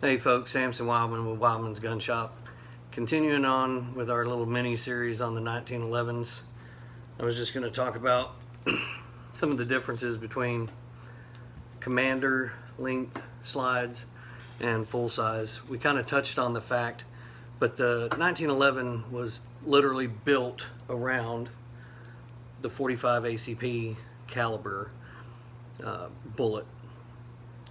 Hey folks, Samson Wildman with Wildman's Gun Shop. Continuing on with our little mini series on the 1911s. I was just going to talk about some of the differences between commander length slides and full size. We kind of touched on the fact, but the 1911 was literally built around the 45 ACP caliber bullet.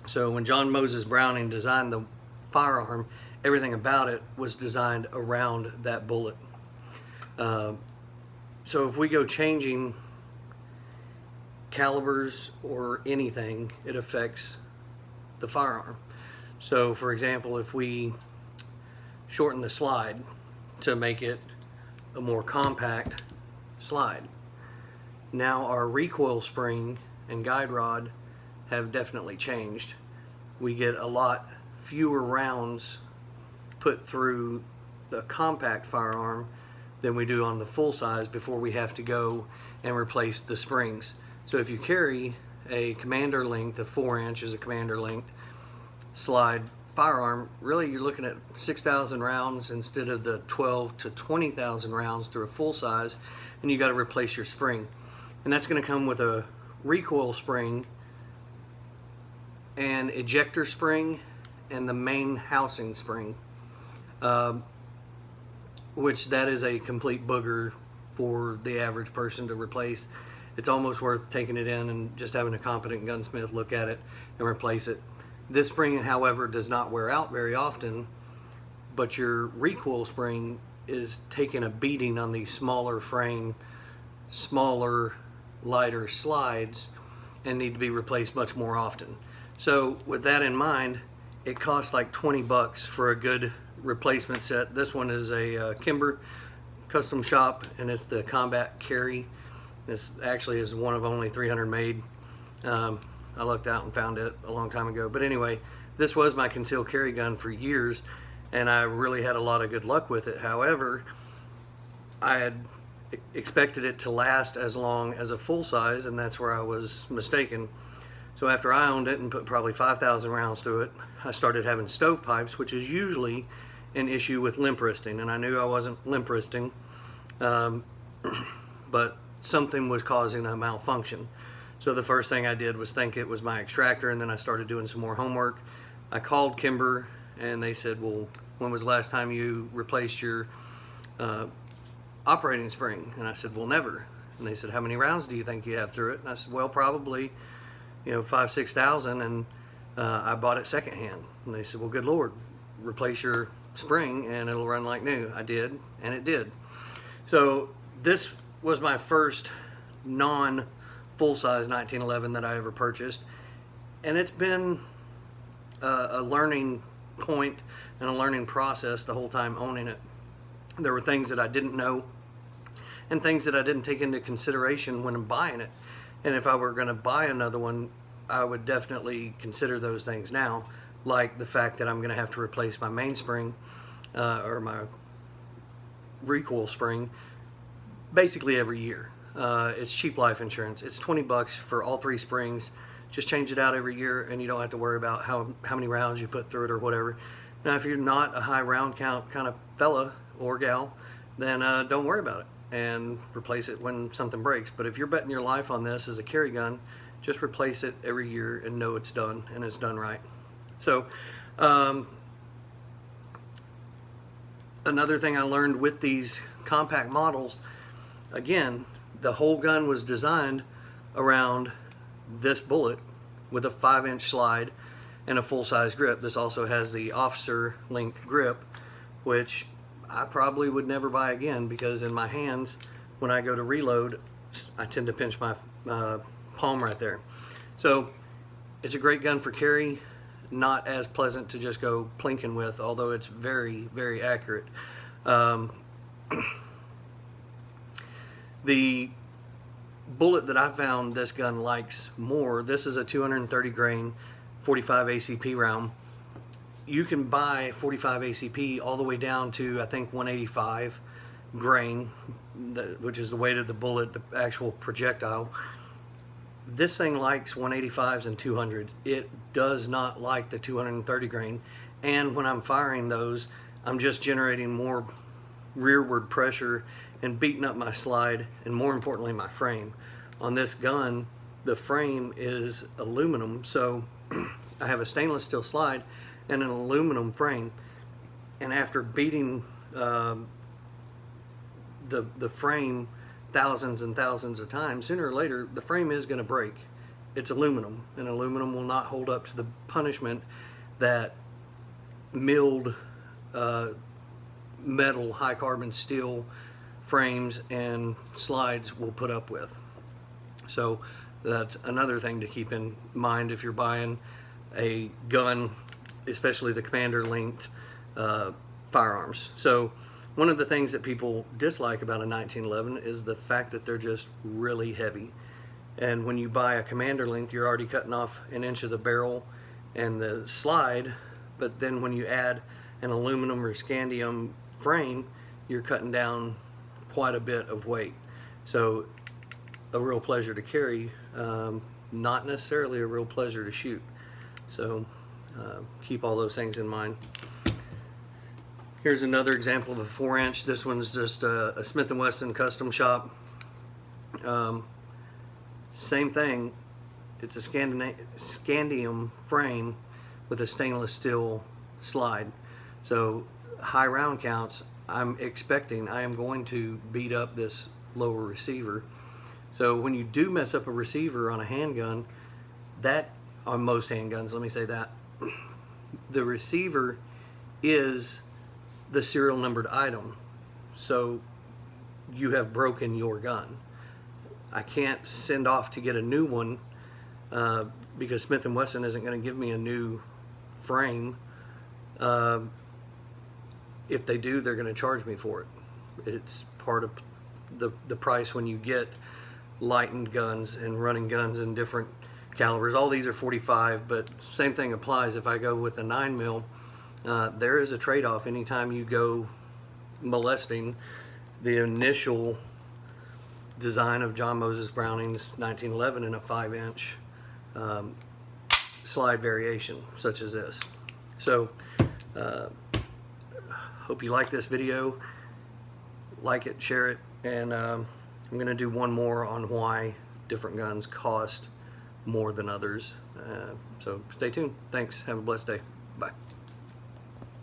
So when John Moses Browning designed the firearm, everything about it was designed around that bullet. So if we go changing calibers or anything, it affects the firearm. So for example, if we shorten the slide to make it a more compact slide, now our recoil spring and guide rod have definitely changed. We get a lot fewer rounds put through the compact firearm than we do on the full size before we have to go and replace the springs. So if you carry a commander length, a 4-inch is a commander length slide firearm, really you're looking at 6,000 rounds instead of the 12 to 20,000 rounds through a full size, and you got to replace your spring. And that's going to come with a recoil spring and ejector spring and the main housing spring, which that is a complete booger for the average person to replace. It's almost worth taking it in and just having a competent gunsmith look at it and replace it. This spring, however, does not wear out very often, but your recoil spring is taking a beating on these smaller frame, smaller, lighter slides and need to be replaced much more often. So with that in mind, it costs like 20 bucks for a good replacement set. This one is a Kimber custom shop, and it's the Combat Carry. This actually is one of only 300 made. I looked out and found it a long time ago. But anyway, this was my concealed carry gun for years, and I really had a lot of good luck with it. However, I had expected it to last as long as a full size, and that's where I was mistaken. So after I owned it and put probably 5,000 rounds through it, I started having stovepipes, which is usually an issue with limp wristing, and I knew I wasn't limp wristing, but something was causing a malfunction. So the first thing I did was think it was my extractor, and then I started doing some more homework. I called Kimber, and they said, well, when was the last time you replaced your operating spring? And I said, well, never. And they said, how many rounds do you think you have through it? And I said, well, probably 5,000-6,000, and I bought it secondhand. And they said, well, good Lord, replace your spring and it'll run like new. I did, and it did. So this was my first non-full-size 1911 that I ever purchased, and it's been a learning point and a learning process the whole time owning it. There were things that I didn't know and things that I didn't take into consideration when I'm buying it. And if I were going to buy another one, I would definitely consider those things now, like the fact that I'm going to have to replace my mainspring or my recoil spring basically every year. It's cheap life insurance. It's 20 bucks for all 3 springs. Just change it out every year, and you don't have to worry about how many rounds you put through it or whatever. Now, if you're not a high round count kind of fella or gal, then don't worry about it and replace it when something breaks. But if you're betting your life on this as a carry gun, just replace it every year and know it's done, and it's done right. So another thing I learned with these compact models, again, the whole gun was designed around this bullet with a 5-inch slide and a full-size grip. This also has the officer length grip, which I probably would never buy again, because in my hands, when I go to reload, I tend to pinch my palm right there. So it's a great gun for carry, not as pleasant to just go plinking with, although it's very, very accurate. The bullet that I found this gun likes more, this is a 230 grain 45 ACP round. You can buy 45 ACP all the way down to, I think, 185 grain, which is the weight of the bullet, the actual projectile. This thing likes 185s and 200. It does not like the 230 grain, and when I'm firing those, I'm just generating more rearward pressure and beating up my slide, and more importantly my frame. On this gun, the frame is aluminum, so I have a stainless steel slide and an aluminum frame, and after beating the frame thousands and thousands of times, sooner or later the frame is going to break. It's aluminum, and aluminum will not hold up to the punishment that milled metal, high carbon steel frames and slides will put up with. So that's another thing to keep in mind if you're buying a gun, especially the commander length firearms. So one of the things that people dislike about a 1911 is the fact that they're just really heavy. And when you buy a commander length, you're already cutting off an inch of the barrel and the slide, but then when you add an aluminum or scandium frame, you're cutting down quite a bit of weight. So a real pleasure to carry, not necessarily a real pleasure to shoot. So keep all those things in mind. Here's another example of a 4-inch. This one's just a Smith & Wesson custom shop. Same thing. It's a scandium frame with a stainless steel slide. So high round counts, I am going to beat up this lower receiver. So when you do mess up a receiver on a handgun, on most handguns, let me say that, the receiver is the serial numbered item. So you have broken your gun. I can't send off to get a new one because Smith & Wesson isn't going to give me a new frame. If they do, they're going to charge me for it. It's part of the price when you get lightened guns and running guns in different calibers. All these are 45, but same thing applies. If I go with a 9mm, there is a trade-off anytime you go molesting the initial design of John Moses Browning's 1911 in a 5-inch slide variation such as this. So hope you like this video. Like it, share it, and I'm going to do one more on why different guns cost more than others. So stay tuned. Thanks. Have a blessed day.